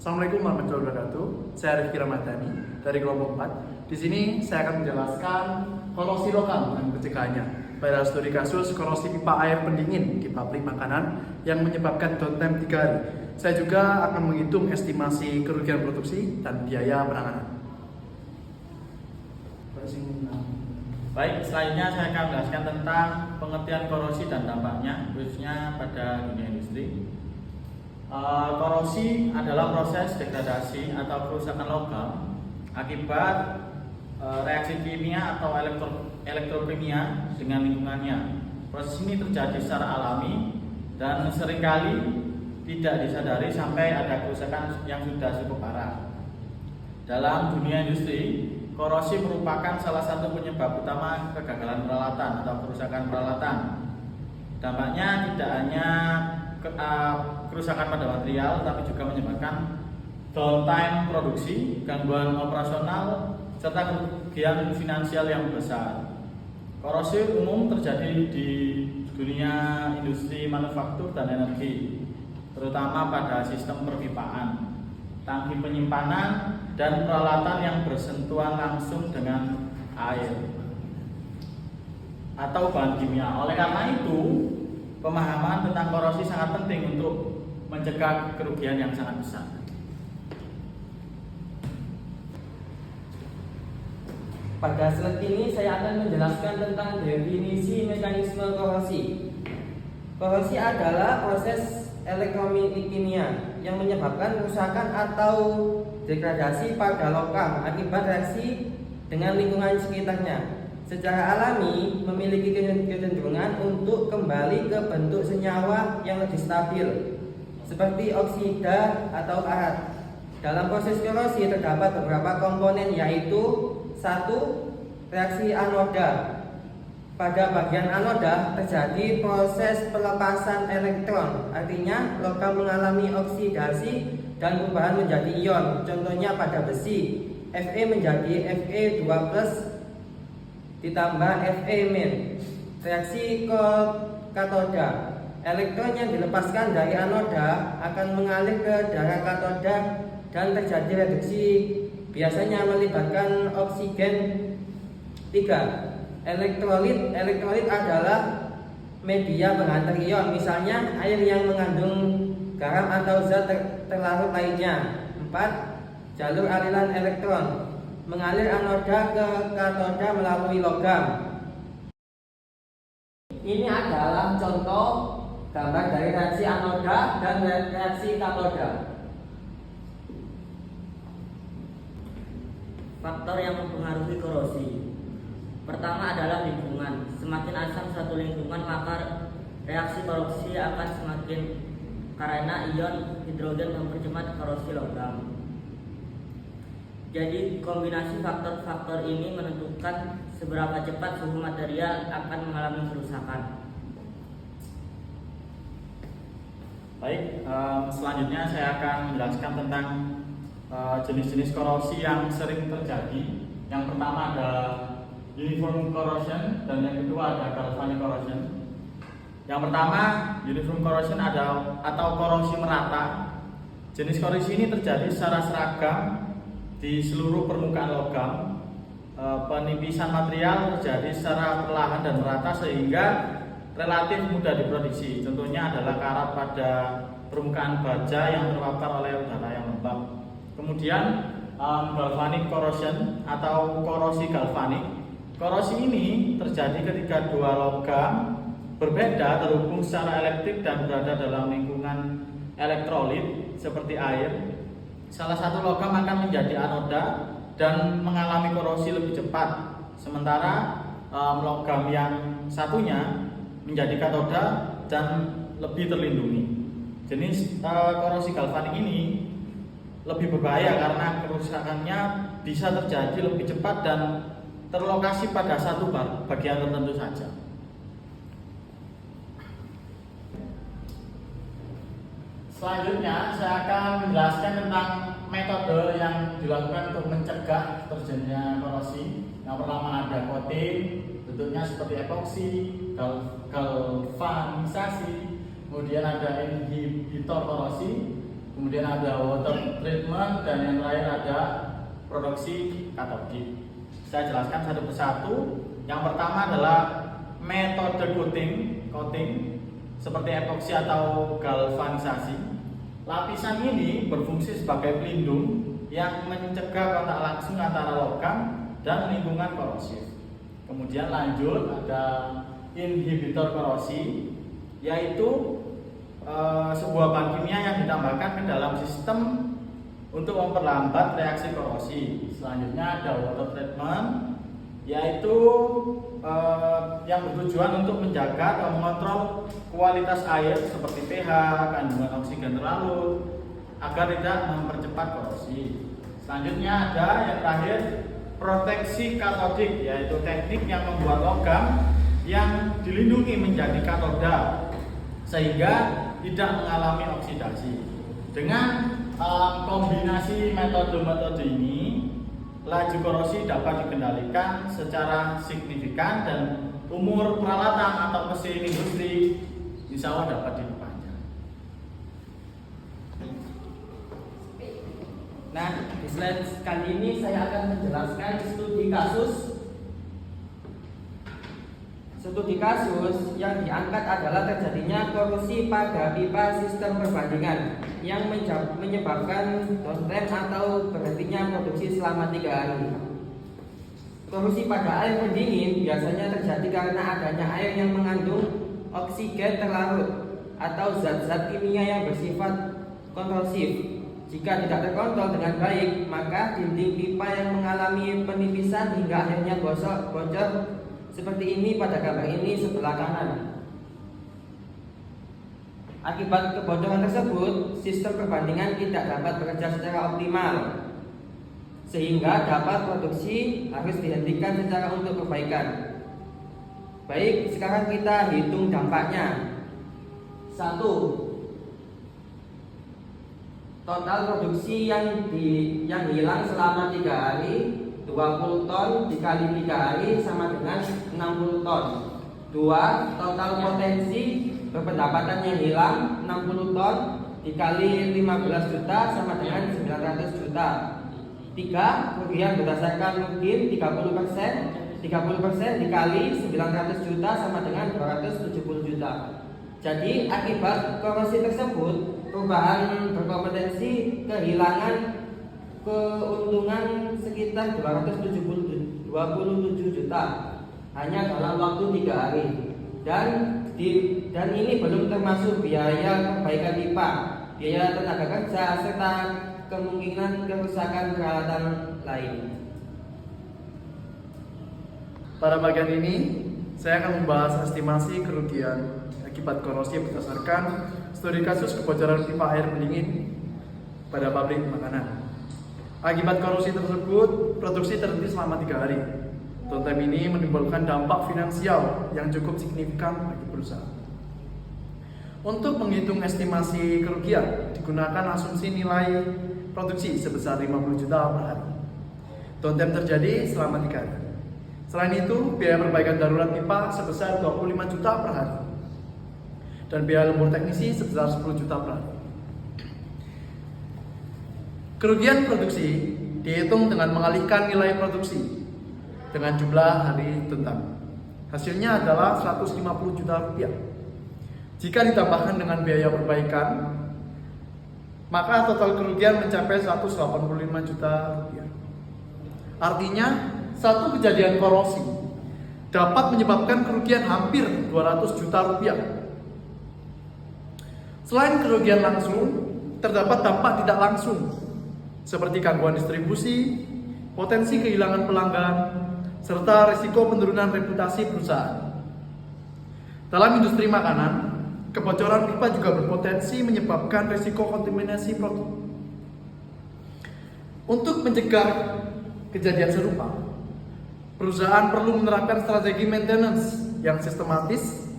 Assalamualaikum warahmatullahi wabarakatuh. Saya Rifki Ramadhani dari kelompok 4. Di sini saya akan menjelaskan korosi lokal dan pencegahannya pada studi kasus korosi pipa air pendingin di pabrik makanan yang menyebabkan downtime 3 hari. Saya juga akan menghitung estimasi kerugian produksi dan biaya penanganan. Baik, selanjutnya saya akan menjelaskan tentang pengertian korosi dan dampaknya, khususnya pada dunia industri. Korosi adalah proses degradasi atau kerusakan logam akibat reaksi kimia atau elektrokimia dengan lingkungannya. Proses ini terjadi secara alami dan seringkali tidak disadari sampai ada kerusakan yang sudah cukup parah. Dalam dunia industri, korosi merupakan salah satu penyebab utama kegagalan peralatan atau kerusakan peralatan. Dampaknya tidak hanya kerusakan pada material, tapi juga menyebabkan downtime produksi, gangguan operasional, serta kerugian finansial yang besar. Korosi umum terjadi di dunia industri manufaktur dan energi, terutama pada sistem perpipaan, tangki penyimpanan, dan peralatan yang bersentuhan langsung dengan air atau bahan kimia. Oleh karena itu, pemahaman tentang korosi sangat penting untuk mencegah kerugian yang sangat besar. Pada slide ini saya akan menjelaskan tentang definisi mekanisme korosi. Korosi adalah proses elektrokimia yang menyebabkan kerusakan atau degradasi pada logam akibat reaksi dengan lingkungan sekitarnya. Secara alami memiliki kecenderungan untuk kembali ke bentuk senyawa yang lebih stabil, seperti oksida atau arat. Dalam proses korosi terdapat beberapa komponen, yaitu 1. Reaksi anoda. Pada bagian anoda terjadi proses pelepasan elektron, artinya logam mengalami oksidasi dan perubahan menjadi ion. Contohnya pada besi, Fe menjadi Fe2+ ditambah Fe-. Reaksi katoda. Elektron yang dilepaskan dari anoda akan mengalir ke darah katoda dan terjadi reduksi, biasanya melibatkan oksigen. 3. Elektrolit. Elektrolit adalah media penghantar ion, misalnya air yang mengandung garam atau zat terlarut lainnya. 4. Jalur aliran elektron. Mengalir anoda ke katoda melalui logam. Ini adalah contoh gambar dari reaksi anoda dan reaksi katoda. Faktor yang mempengaruhi korosi. Pertama adalah lingkungan. Semakin asam suatu lingkungan, maka reaksi korosi akan semakin, karena ion hidrogen mempercepat korosi logam. Jadi kombinasi faktor-faktor ini menentukan seberapa cepat suhu material akan mengalami kerusakan. Baik, selanjutnya saya akan menjelaskan tentang jenis-jenis korosi yang sering terjadi. Yang pertama ada uniform corrosion dan yang kedua ada galvanic corrosion. Yang pertama, uniform corrosion atau korosi merata. Jenis korosi ini terjadi secara seragam di seluruh permukaan logam. Penipisan material terjadi secara perlahan dan merata sehingga relatif mudah diproduksi. Contohnya adalah karat pada permukaan baja yang terpapar oleh udara yang lembab. Kemudian galvanic corrosion atau korosi galvanik. Korosi ini terjadi ketika dua logam berbeda terhubung secara elektrik dan berada dalam lingkungan elektrolit seperti air. Salah satu logam akan menjadi anoda dan mengalami korosi lebih cepat, sementara logam yang satunya menjadi katoda dan lebih terlindungi. Jenis korosi galvanik ini lebih berbahaya karena kerusakannya bisa terjadi lebih cepat dan terlokasi pada satu bagian tertentu saja. Selanjutnya saya akan menjelaskan tentang metode yang dilakukan untuk mencegah terjadinya korosi. Yang pertama ada coating, bentuknya seperti epoksi, galvanisasi, kemudian ada inhibitor korosi, kemudian ada water treatment, dan yang terakhir ada produksi katodik. Saya jelaskan satu persatu. Yang pertama adalah metode coating seperti epoksi atau galvanisasi. Lapisan ini berfungsi sebagai pelindung yang mencegah kontak langsung antara logam dan lingkungan korosif. Kemudian lanjut ada inhibitor korosi, yaitu sebuah bahan kimia yang ditambahkan ke dalam sistem untuk memperlambat reaksi korosi. Selanjutnya ada water treatment, yaitu yang bertujuan untuk menjaga atau mengontrol kualitas air seperti pH, kandungan oksigen terlarut agar tidak mempercepat korosi. Selanjutnya ada yang terakhir proteksi katodik, yaitu teknik yang membuat logam yang dilindungi menjadi katoda sehingga tidak mengalami oksidasi. Dengan kombinasi metode-metode ini, laju korosi dapat dikendalikan secara signifikan dan umur peralatan atau mesin industri insya Allah dapat diperpanjang. Nah, di slide kali ini saya akan menjelaskan studi kasus. Studi kasus yang diangkat adalah terjadinya korosi pada pipa sistem perbandingan yang menyebabkan downtime atau berhentinya produksi selama 3 hari. Korosi pada air pendingin biasanya terjadi karena adanya air yang mengandung oksigen terlarut atau zat-zat kimia yang bersifat korosif. Jika tidak terkontrol dengan baik, maka dinding pipa yang mengalami penipisan hingga akhirnya bocor seperti ini pada gambar ini sebelah kanan. Akibat kebocoran tersebut, sistem perbandingan tidak dapat bekerja secara optimal, sehingga dapat produksi harus dihentikan secara untuk perbaikan. Baik, sekarang kita hitung dampaknya. 1. Total produksi yang hilang selama 3 hari 20 ton dikali 3 hari sama dengan 60 ton. 2. Total potensi berpendapatan yang hilang 60 ton dikali 15 juta sama dengan 900 juta. 3. Kerugian berdasarkan mungkin 30% dikali 900 juta sama dengan 270 juta. Jadi akibat korosi tersebut, perubahan berkompetensi kehilangan keuntungan sekitar 227 juta hanya dalam waktu 3 hari. Dan ini belum termasuk biaya perbaikan pipa, biaya tenaga kerja serta kemungkinan kerusakan peralatan lain. Pada bagian ini, saya akan membahas estimasi kerugian akibat korosi berdasarkan studi kasus kebocoran pipa air pendingin pada pabrik makanan. Akibat korosi tersebut, produksi terhenti selama 3 hari. Downtime ini menimbulkan dampak finansial yang cukup signifikan bagi perusahaan. Untuk menghitung estimasi kerugian, digunakan asumsi nilai produksi sebesar 50 juta per hari. Downtime terjadi selama 3 hari. Selain itu, biaya perbaikan darurat pipa sebesar 25 juta per hari. Dan biaya lembur teknisi sebesar 10 juta per hari. Kerugian produksi dihitung dengan mengalihkan nilai produksi dengan jumlah hari downtime. Hasilnya adalah 150 juta rupiah. Jika ditambahkan dengan biaya perbaikan, maka total kerugian mencapai 185 juta rupiah. Artinya, satu kejadian korosi dapat menyebabkan kerugian hampir 200 juta rupiah. Selain kerugian langsung, terdapat dampak tidak langsung seperti gangguan distribusi, potensi kehilangan pelanggan, serta risiko penurunan reputasi perusahaan. Dalam industri makanan, kebocoran pipa juga berpotensi menyebabkan risiko kontaminasi produk. Untuk mencegah kejadian serupa, perusahaan perlu menerapkan strategi maintenance yang sistematis,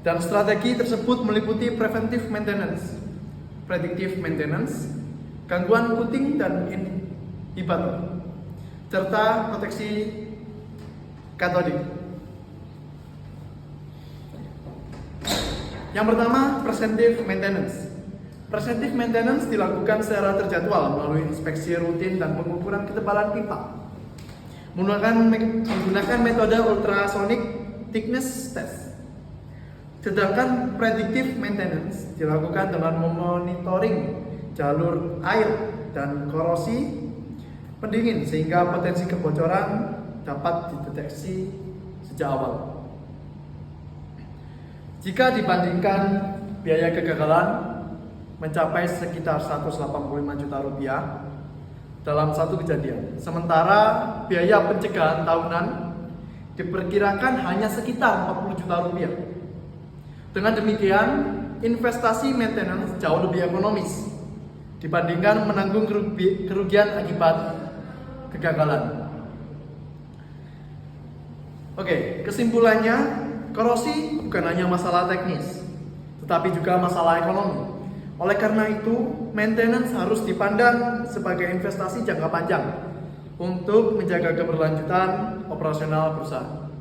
dan strategi tersebut meliputi preventive maintenance, predictive maintenance, gangguan puting dan inhibitor, serta proteksi katodik. Yang pertama, preventive maintenance. Preventive maintenance dilakukan secara terjadwal melalui inspeksi rutin dan pengukuran ketebalan pipa. Menggunakan metode ultrasonic thickness test. Sedangkan predictive maintenance dilakukan dengan memonitoring jalur air dan korosi pendingin sehingga potensi kebocoran dapat dideteksi sejak awal. Jika dibandingkan biaya kegagalan mencapai sekitar 185 juta rupiah dalam satu kejadian. Sementara biaya pencegahan tahunan diperkirakan hanya sekitar 40 juta rupiah. Dengan demikian, investasi maintenance jauh lebih ekonomis dibandingkan menanggung kerugian akibat kegagalan. Oke, kesimpulannya, korosi bukan hanya masalah teknis, tetapi juga masalah ekonomi. Oleh karena itu, maintenance harus dipandang sebagai investasi jangka panjang untuk menjaga keberlanjutan operasional perusahaan.